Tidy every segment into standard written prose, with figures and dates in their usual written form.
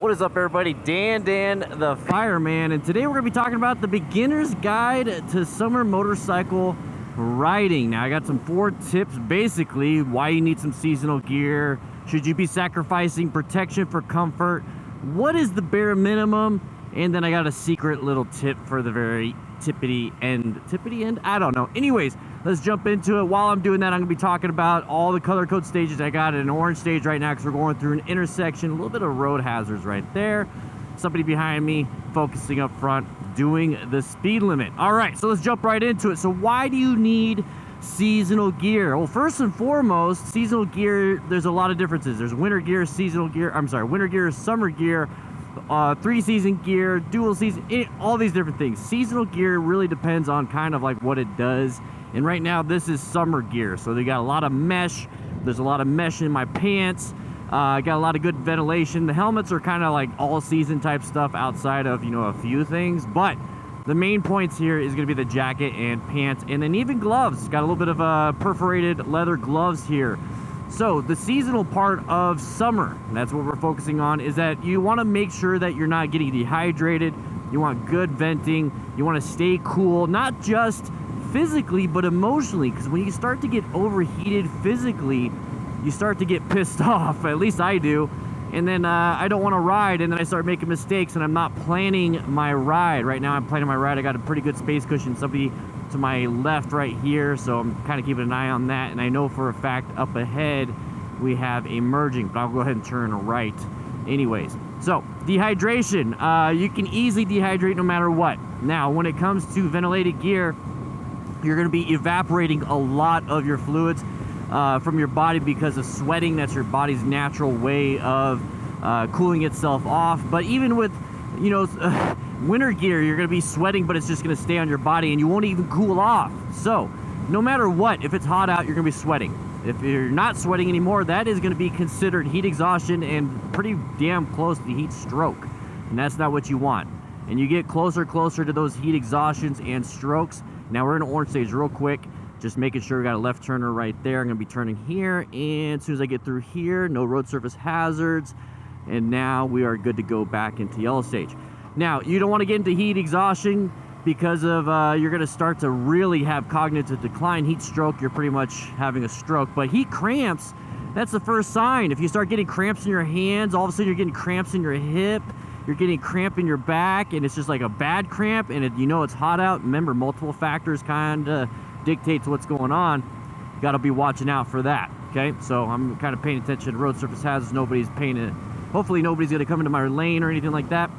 What is up, everybody? Dan the Fireman, and today we're going to be talking about the beginner's guide to summer motorcycle riding. Now, I got some 4 tips, basically, why you need some seasonal gear. Should you be sacrificing protection for comfort? What is the bare minimum? And then I got a secret little tip for the very tippity end. Tippity end? I don't know. Anyways, let's jump into it. While I'm doing that, I'm going to be talking about all the color code stages. I got an orange stage right now because we're going through an intersection, a little bit of road hazards right there. Somebody behind me focusing up front, doing the speed limit. All right, so let's jump right into it. So why do you need seasonal gear? Well, first and foremost, seasonal gear, there's a lot of differences. There's winter gear, seasonal gear, winter gear, summer gear, 3-season gear, dual season, all these different things. Seasonal gear really depends on kind of like what it does. And right now this is summer gear, so they got a lot of mesh. There's a lot of mesh in my pants. I got a lot of good ventilation. The helmets are kind of like all season type stuff outside of, you know, a few things, but the main points here is going to be the jacket and pants, and then even gloves. Got a little bit of perforated leather gloves here. So the seasonal part of summer, and that's what we're focusing on, is that you want to make sure that you're not getting dehydrated. You want good venting. You want to stay cool, not just physically but emotionally, because when you start to get overheated physically, you start to get pissed off. At least I do. And then I don't want to ride, and then I start making mistakes, and I'm not planning my ride. Right now I'm planning my ride. I got a pretty good space cushion, somebody to my left right here, so I'm kind of keeping an eye on that. And I know for a fact up ahead we have a merging, but I'll go ahead and turn right anyways. So dehydration, you can easily dehydrate no matter what. Now when it comes to ventilated gear, you're going to be evaporating a lot of your fluids from your body because of sweating. That's your body's natural way of cooling itself off. But even with, you know, winter gear, you're going to be sweating, but it's just going to stay on your body and you won't even cool off. So no matter what, if it's hot out, you're going to be sweating. If you're not sweating anymore, that is going to be considered heat exhaustion and pretty damn close to heat stroke. And that's not what you want. And you get closer to those heat exhaustions and strokes. Now we're in an orange stage real quick, just making sure we got a left turner right there. I'm going to be turning here, and as soon as I get through here, no road surface hazards. And now we are good to go back into yellow stage. Now, you don't want to get into heat exhaustion because of you're going to start to really have cognitive decline. Heat stroke, you're pretty much having a stroke. But heat cramps, that's the first sign. If you start getting cramps in your hands, all of a sudden you're getting cramps in your hip, you're getting cramp in your back, and it's just like a bad cramp, and you know it's hot out. Remember, multiple factors kind of dictates what's going on. You got to be watching out for that, okay? So I'm kind of paying attention to road surface hazards. Hopefully nobody's going to come into my lane or anything like that.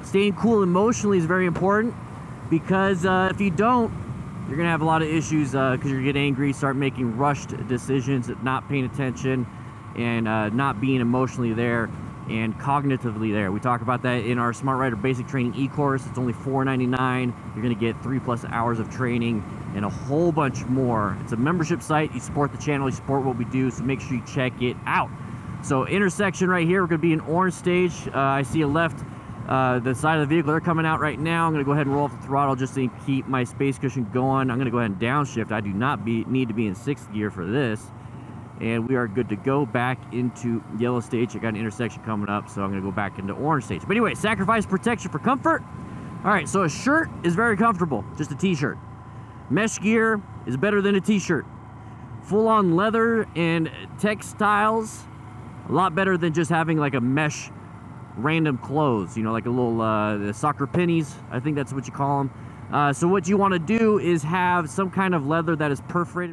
Staying cool emotionally is very important, because if you don't, you're going to have a lot of issues because you're going to get angry, start making rushed decisions, not paying attention, and not being emotionally there and cognitively there. We talk about that in our Smart Rider Basic Training e-course. It's only $4.99. You're going to get 3+ hours of training and a whole bunch more. It's a membership site. You support the channel, you support what we do, so make sure you check it out. So intersection right here, we're going to be in orange stage. I see a left, the side of the vehicle, they're coming out right now. I'm going to go ahead and roll off the throttle just to keep my space cushion going. I'm going to go ahead and downshift. I do not need to be in 6th gear for this. And we are good to go back into yellow stage. I got an intersection coming up, so I'm going to go back into orange stage. But anyway, sacrifice protection for comfort. All right, so a shirt is very comfortable, just a t-shirt. Mesh gear is better than a t-shirt. Full-on leather and textiles, a lot better than just having like a mesh random clothes, you know, like a little the soccer pennies, I think that's what you call them. So what you want to do is have some kind of leather that is perforated.